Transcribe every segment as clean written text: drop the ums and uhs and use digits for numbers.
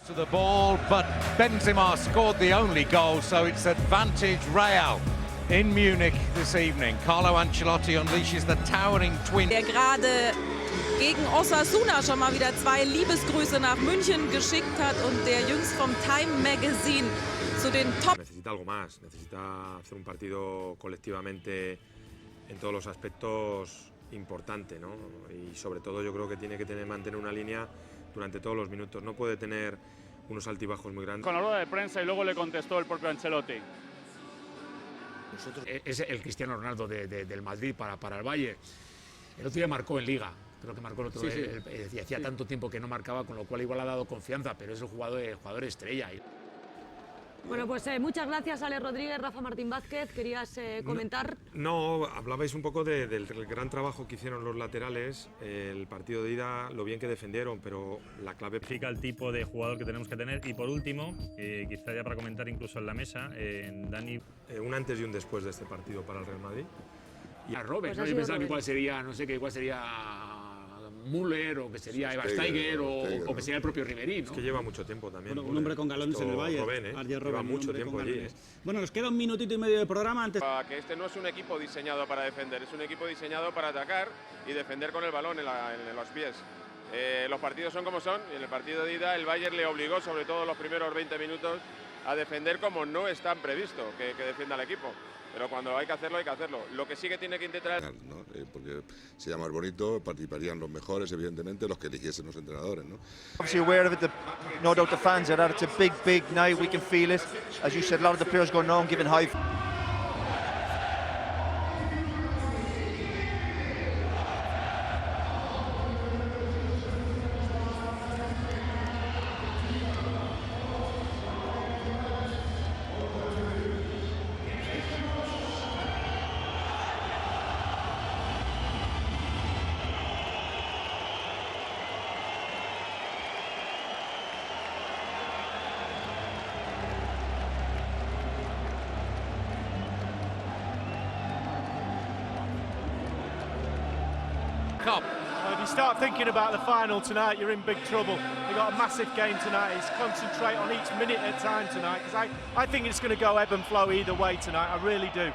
To the ball, but Benzema scored the only goal, so it's advantage Real in Munich this evening. Carlo Ancelotti unleashes the towering twin. Der gerade gegen Osasuna schon mal wieder 2 Liebesgrüße nach München geschickt hat und der jüngst vom Time Magazine zu den Top. Necesita algo más, necesita hacer un partido colectivamente en todos los aspectos importante, ¿no? Y sobre todo yo creo que tiene que mantener una línea durante todos los minutos, no puede tener unos altibajos muy grandes. Con la rueda de prensa y luego le contestó el propio Ancelotti. Es el Cristiano Ronaldo del Madrid para el Bayern. El otro día marcó en Liga, creo que marcó el otro día, y hacía tanto tiempo que no marcaba, con lo cual igual ha dado confianza, pero es el jugador estrella. Bueno, pues muchas gracias, Ale Rodríguez. Rafa Martín Vázquez, ¿querías comentar? No, hablabais un poco del gran trabajo que hicieron los laterales, el partido de ida, lo bien que defendieron, pero la clave... Explica el tipo de jugador que tenemos que tener. Y por último, quizá ya para comentar incluso en la mesa, Dani... un antes y un después de este partido para el Real Madrid. Y a Robert, pues ¿no? Yo pensaba que igual sería, no sé, que igual sería Müller, o que sería Eva Steiger, o que sería el propio Ribéry, ¿no? Es que lleva mucho tiempo también. Bueno, un hombre con galones en el Bayern. Lleva mucho tiempo allí. Bueno, nos queda un minutito y medio de programa antes. Que este no es un equipo diseñado para defender, es un equipo diseñado para atacar y defender con el balón en los pies. Los partidos son como son, y en el partido de ida el Bayern le obligó, sobre todo los primeros 20 minutos, a defender como no es tan previsto que defienda el equipo. Pero cuando hay que hacerlo, hay que hacerlo. Lo que sí que tiene que intentar... ¿no? Porque sería más bonito, participarían los mejores, evidentemente, los que eligiesen los entrenadores, ¿no? Obviously aware of it, no doubt the fans are that it's a big night, we can feel it. As you said, a lot of the players going on, giving high... Cup. If you start thinking about the final tonight, you're in big trouble. They've got a massive game tonight. It's concentrate on each minute at a time tonight, because I think it's going to go ebb and flow either way tonight. I really do.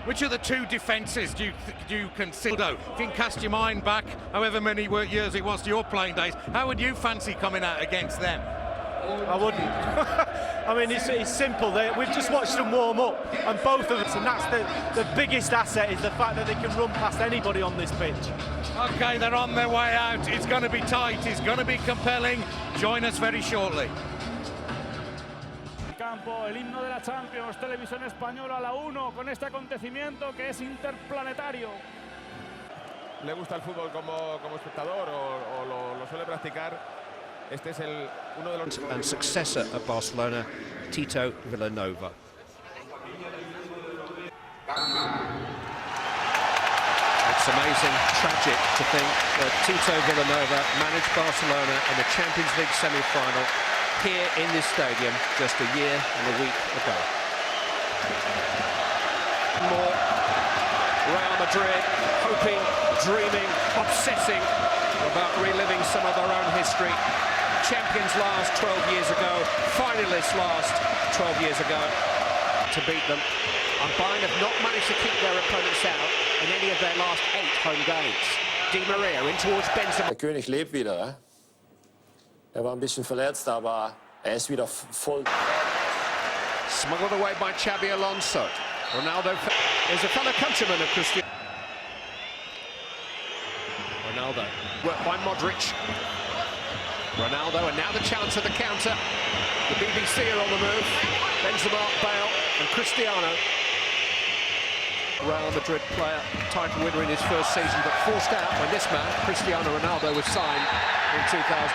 Which of the two defences do you consider? If you can cast your mind back, however many years it was to your playing days, how would you fancy coming out against them? I wouldn't. I mean, it's simple. We've just watched them warm up, and both of us, and that's the biggest asset, is the fact that they can run past anybody on this pitch. Okay, they're on their way out. It's going to be tight. It's going to be compelling. Join us very shortly. Campo, el himno de la Champions, televisión española, la 1, con este acontecimiento que es interplanetario. Le gusta el fútbol como espectador o lo suele practicar. Este es uno de los... And successor at Barcelona, Tito Villanova. It's amazing, tragic to think that Tito Villanova managed Barcelona in the Champions League semi-final here in this stadium just a year and a week ago. More Real Madrid hoping, dreaming, obsessing about reliving some of their own history. Champions last 12 years ago, finalists last 12 years ago to beat them. And Bayern have not managed to keep their opponents out in any of their last 8 home games. Di Maria in towards Benzema. Der König lebt wieder. Er war ein bisschen verletzt, aber ist wieder voll. Smuggled away by Xabi Alonso. Ronaldo is a fellow countryman of Cristiano Ronaldo. Worked by Modric. Ronaldo, and now the chance of the counter. The BBC are on the move. Benzema, Bale and Cristiano. Real Madrid player, title winner in his first season, but forced out when this man, Cristiano Ronaldo, was signed in 2009.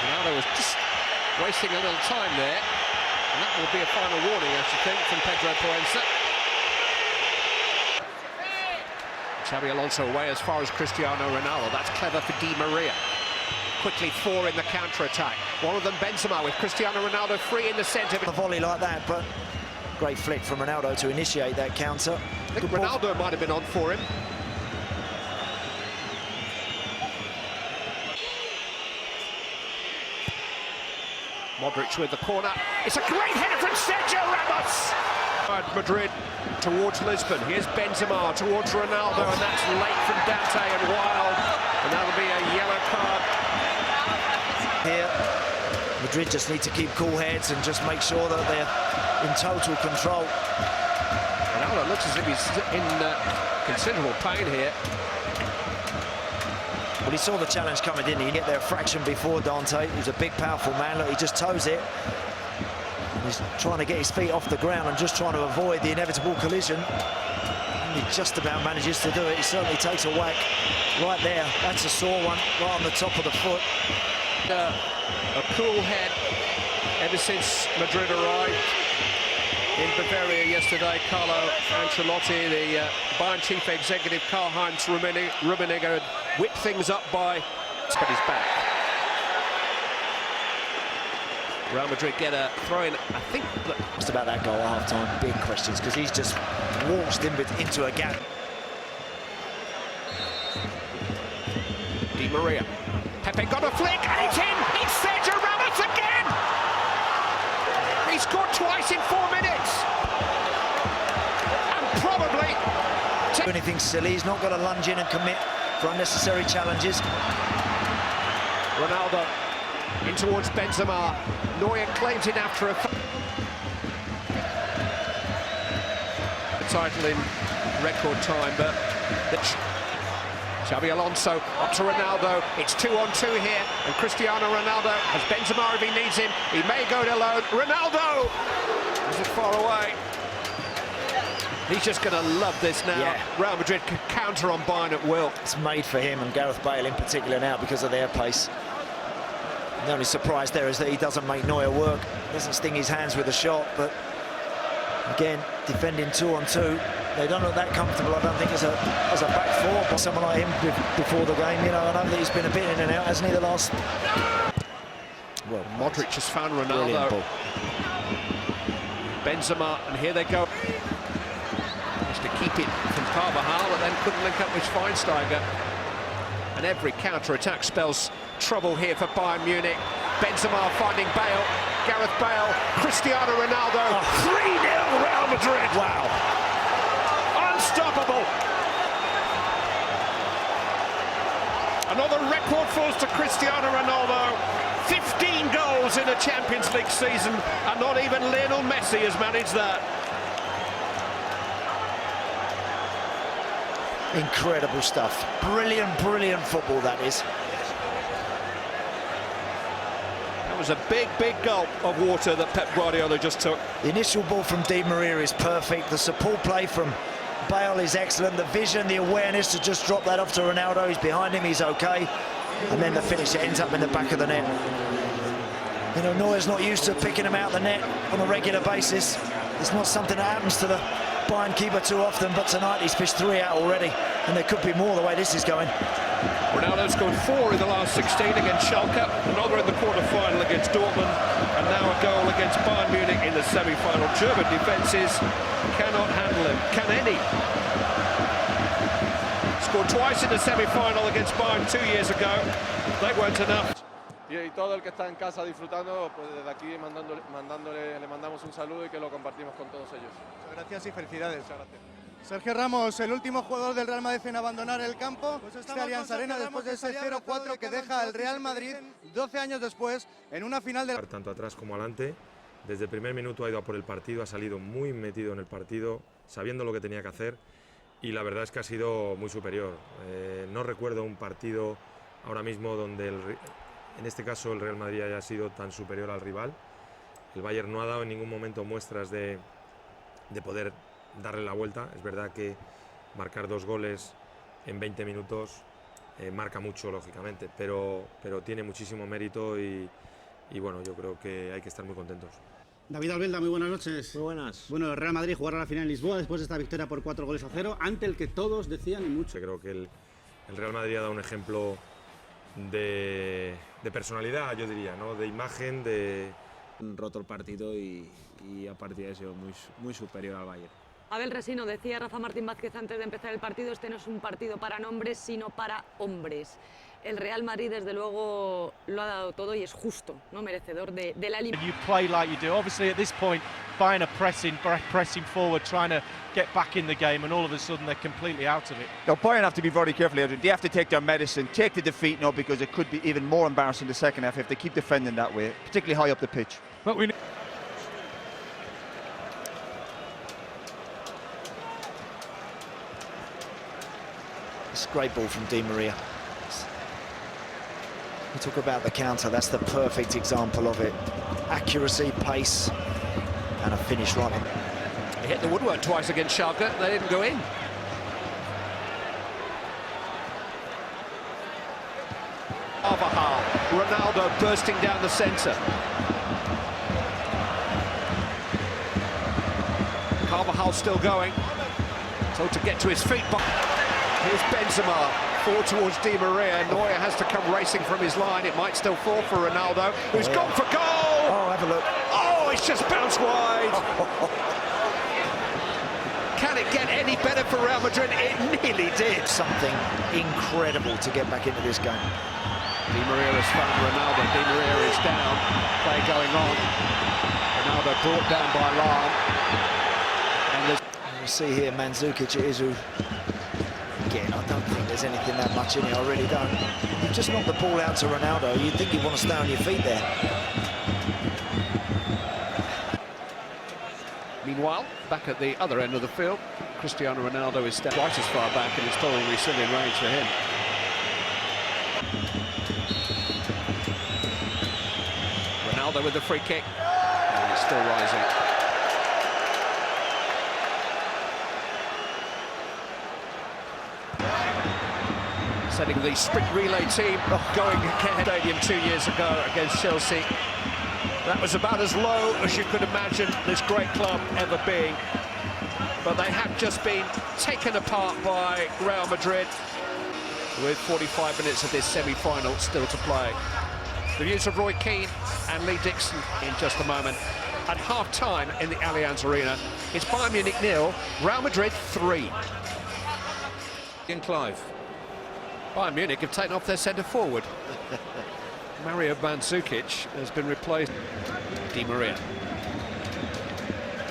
Ronaldo was just wasting a little time there, and that will be a final warning, I should think, from Pedro Proenza. Xabi Alonso away as far as Cristiano Ronaldo. That's clever for Di Maria. Quickly 4 in the counter-attack. One of them Benzema with Cristiano Ronaldo free in the centre. A volley like that, but great flick from Ronaldo to initiate that counter. I think Ronaldo might have been on for him. Modric with the corner. It's a great header from Sergio Ramos. Madrid towards Lisbon. Here's Benzema towards Ronaldo, and that's late from Dante and Wild, and that'll be a yellow card. Here, Madrid just need to keep cool heads and just make sure that they're in total control. Ronaldo looks as if he's in considerable pain here. Well, he saw the challenge coming, didn't he? He get there a fraction before Dante. He's a big, powerful man. Look, he just toes it. He's trying to get his feet off the ground and just trying to avoid the inevitable collision. And he just about manages to do it. He certainly takes a whack right there. That's a sore one, right on the top of the foot. A cool head ever since Madrid arrived in Bavaria yesterday. Carlo Ancelotti, the Bayern chief executive, Karl-Heinz Rummenigge, whipped things up by his back. Real Madrid get a throw-in, I think. Just about that goal at half-time, big questions, because he's just waltzed into a gap. Di Maria. Pepe got a flick, and it's in! It's Sergio Ramos again! He scored twice in 4 minutes! And probably... Anything silly, he's not got to lunge in and commit for unnecessary challenges. Ronaldo in towards Benzema. Neuer claims it after a title in record time, but Xabi Alonso up to Ronaldo. It's 2-on-2 here, and Cristiano Ronaldo has Benzema if he needs him. He may go it alone. Ronaldo! Is it far away? He's just going to love this now. Yeah. Real Madrid can counter on Bayern at will. It's made for him and Gareth Bale in particular now because of their pace. The only surprise there is that he doesn't make Neuer work. Doesn't sting his hands with a shot, but again, defending 2-on-2. They don't look that comfortable, I don't think, as a back four. But someone like him before the game, you know, I know that he's been a bit in and out, hasn't he, the last... Well, Modric has found Ronaldo. Benzema, and here they go. Just to keep it from Carvajal, but then couldn't link up with Schweinsteiger. And every counter-attack spells trouble here for Bayern Munich. Benzema finding Bale, Gareth Bale, Cristiano Ronaldo. 3-0 Real Madrid. Wow. Unstoppable. Another record falls to Cristiano Ronaldo. 15 goals in a Champions League season, and not even Lionel Messi has managed that. Incredible stuff. Brilliant, brilliant football, that is. That was a big, big gulp of water that Pep Guardiola just took. The initial ball from Di Maria is perfect. The support play from Bale is excellent. The vision, the awareness to just drop that off to Ronaldo. He's behind him, he's okay. And then the finish, it ends up in the back of the net. You know, Neuer's not used to picking him out the net on a regular basis. It's not something that happens to the Bayern keeper too often, but tonight he's fished 3 out already, and there could be more the way this is going. Ronaldo scored 4 in the last 16 against Schalke, another in the quarter-final against Dortmund, and now a goal against Bayern Munich in the semi-final. German defences cannot handle him. Can any? Scored twice in the semi-final against Bayern 2 years ago. They weren't enough. Y todo el que está en casa disfrutando, pues desde aquí le mandamos un saludo y que lo compartimos con todos ellos. Muchas gracias y felicidades. Muchas gracias. Sergio Ramos, el último jugador del Real Madrid en abandonar el campo, este Allianz Arena después de ese 0-4 que deja al Real Madrid 12 años después en una final de... Tanto atrás como adelante, desde el primer minuto ha ido a por el partido, ha salido muy metido en el partido, sabiendo lo que tenía que hacer, y la verdad es que ha sido muy superior. No recuerdo un partido ahora mismo donde en este caso el Real Madrid haya sido tan superior al rival. El Bayern no ha dado en ningún momento muestras de poder darle la vuelta. Es verdad que marcar 2 goles en 20 minutos marca mucho, lógicamente, pero tiene muchísimo mérito y bueno, yo creo que hay que estar muy contentos. David Albelda, muy buenas noches. Muy buenas. Bueno, el Real Madrid jugará la final en Lisboa después de esta victoria por 4-0, ante el que todos decían y mucho. Creo que el Real Madrid ha dado un ejemplo de personalidad, yo diría, ¿no? De imagen, de... roto el partido y a partir de eso muy superior al Bayern. Abel Resino, decía Rafa Martín Vázquez antes de empezar el partido, este no es un partido para nombres, sino para hombres. El Real Madrid, desde luego, lo ha dado todo y es justo, no merecedor de la eliminación. You play like you do. Obviously, at this point, Bayern are pressing forward, trying to get back in the game, and all of a sudden they're completely out of it. Now, Bayern have to be very careful here. They have to take their medicine, take the defeat now, because it could be even more embarrassing the second half if they keep defending that way, particularly high up the pitch. But we It's a great ball from Di Maria. You talk about the counter, that's the perfect example of it. Accuracy, pace, and a finish right in. They hit the woodwork twice against Schalke, they didn't go in. Carvajal, Ronaldo bursting down the centre. Carvajal still going, told to get to his feet. Here's Benzema, forward towards Di Maria. Neuer has to come racing from his line. It might still fall for Ronaldo, who's gone for goal! Oh, have a look. Oh, it's just bounced wide. Can it get any better for Real Madrid? It nearly did. Something incredible to get back into this game. Di Maria has found Ronaldo. Di Maria is down. Play going on. Ronaldo brought down by Lahm. And there's... You see here, Mandzukic it is who... Again, I don't think there's anything that much in it, I really don't. You just knock the ball out to Ronaldo, you'd think you'd want to stay on your feet there. Meanwhile, back at the other end of the field, Cristiano Ronaldo is twice as far back, and it's probably still in range for him. Ronaldo with the free kick, and he's still rising. Setting the sprint relay team going ahead stadium 2 years ago against Chelsea. That was about as low as you could imagine this great club ever being. But they have just been taken apart by Real Madrid with 45 minutes of this semi-final still to play. The views of Roy Keane and Lee Dixon in just a moment. At half-time in the Allianz Arena, it's Bayern Munich 0, Real Madrid 3. In Clive. Bayern Munich have taken off their centre-forward. Mario Mandzukic has been replaced. Di Maria.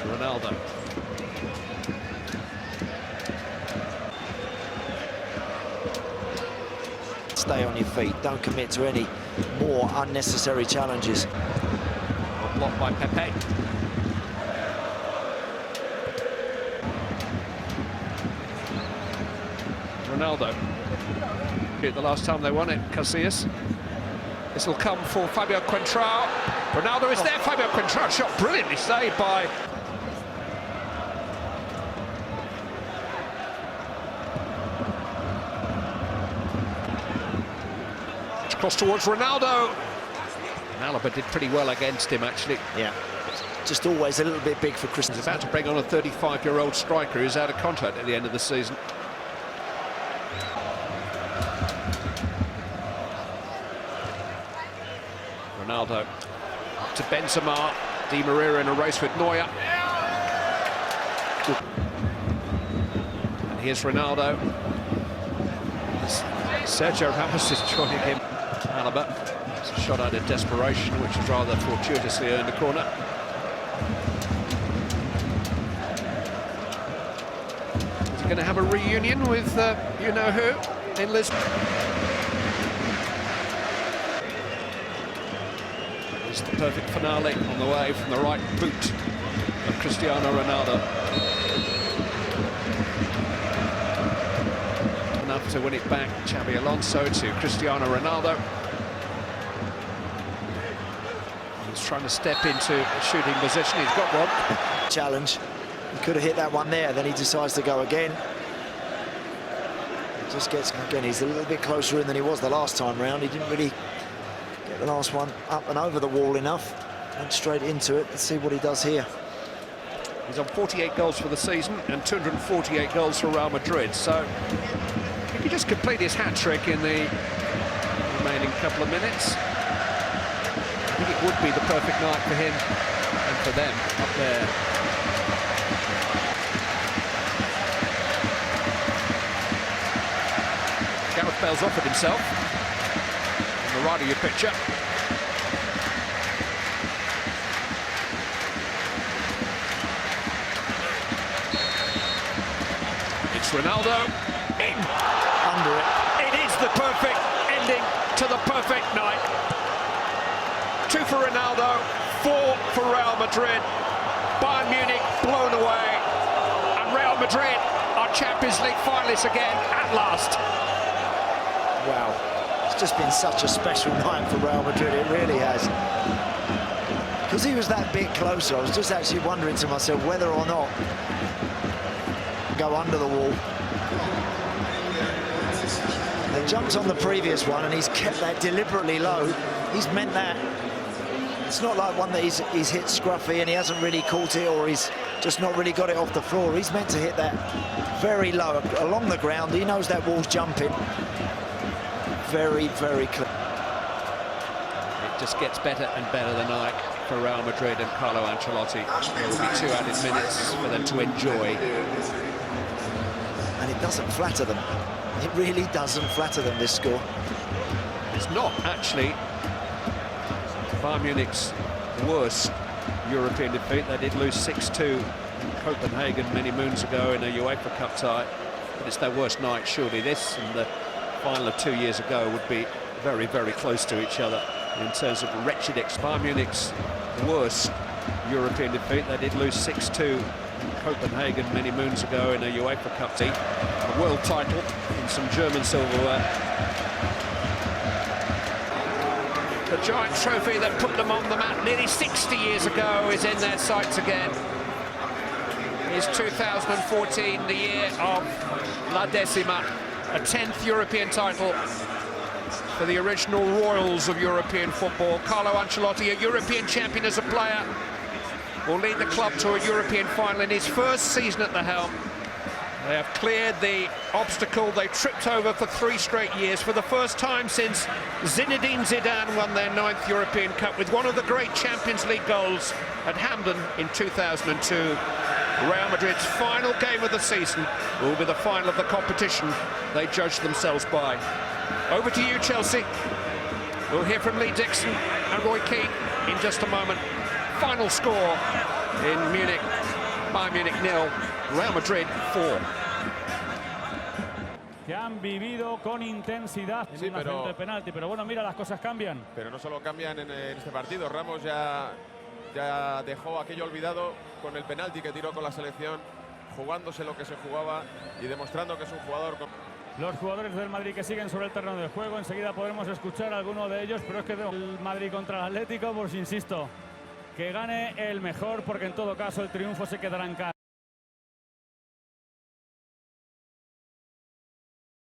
Ronaldo. Stay on your feet, don't commit to any more unnecessary challenges. Blocked by Pepe. Ronaldo. The last time they won it, Casillas. This will come for Fabio Contrao. Ronaldo is there. Fabio Contrao shot brilliantly saved by... Cross towards Ronaldo. Alaba did pretty well against him, actually. Yeah, just always a little bit big for Cristiano. He's about to bring on a 35-year-old striker who's out of contract at the end of the season. Ronaldo up to Benzema. Di Maria in a race with Neuer. And here's Ronaldo. Sergio Ramos is joining him. Alaba. It's a shot out of desperation, which is rather fortuitously earned a corner. Is he going to have a reunion with you-know-who in Lisbon? It's the perfect finale on the way from the right boot of Cristiano Ronaldo. Enough to win it back, Xabi Alonso to Cristiano Ronaldo. He's trying to step into a shooting position, he's got one. Challenge, he could have hit that one there, then he decides to go again. He just gets, again, he's a little bit closer in than he was the last time round. He didn't really get the last one up and over the wall enough. Went straight into it. Let's see what he does here. He's on 48 goals for the season and 248 goals for Real Madrid. So if he just complete his hat-trick in the remaining couple of minutes, I think it would be the perfect night for him and for them up there. Bale's offered himself. On the right of your picture. It's Ronaldo. In! Under it. It is the perfect ending to the perfect night. 2 for Ronaldo, 4 for Real Madrid. Bayern Munich blown away. And Real Madrid are Champions League finalists again at last. Wow. It's just been such a special night for Real Madrid, it really has. Because he was that bit closer, I was just actually wondering to myself whether or not go under the wall. They jumped on the previous one and he's kept that deliberately low. He's meant that. It's not like one that he's hit scruffy and he hasn't really caught it, or he's just not really got it off the floor. He's meant to hit that very low along the ground. He knows that wall's jumping. Very, very clear. It just gets better and better the night for Real Madrid and Carlo Ancelotti. There will be 2 added minutes for them to enjoy. And it doesn't flatter them. It really doesn't flatter them, this score. It's not actually Bayern Munich's worst European defeat. They did lose 6-2 in Copenhagen many moons ago in a UEFA Cup tie, but it's their worst night. Surely this and the final of 2 years ago would be very, very close to each other in terms of wretched Bayern Munich's worst European defeat. They did lose 6-2 in Copenhagen many moons ago in a UEFA Cup tie, a world title and some German silverware. The giant trophy that put them on the map nearly 60 years ago is in their sights again. It's 2014, the year of La Decima, a 10th European title for the original royals of European football. Carlo Ancelotti, a European champion as a player, will lead the club to a European final in his first season at the helm. They have cleared the obstacle they tripped over for 3 straight years, for the first time since Zinedine Zidane won their 9th European Cup with one of the great Champions League goals at Hampden in 2002. Real Madrid's final game of the season will be the final of the competition they judge themselves by. Over to you, Chelsea. We'll hear from Lee Dixon and Roy Keane in just a moment. Final score in Munich, Bayern Munich 0, Real Madrid 4. Que han vivido con intensidad en un lanzamiento de penalti, pero bueno, mira, las cosas cambian. Pero no solo cambian en este partido. Ramos ya dejó aquello olvidado con el penalti que tiró con la selección, jugándose lo que se jugaba y demostrando que es un jugador con... Los jugadores del Madrid que siguen sobre el terreno de juego, enseguida podremos escuchar a alguno de ellos, pero es que el Madrid contra el Atlético, pues insisto, que gane el mejor, porque en todo caso el triunfo se quedará en casa.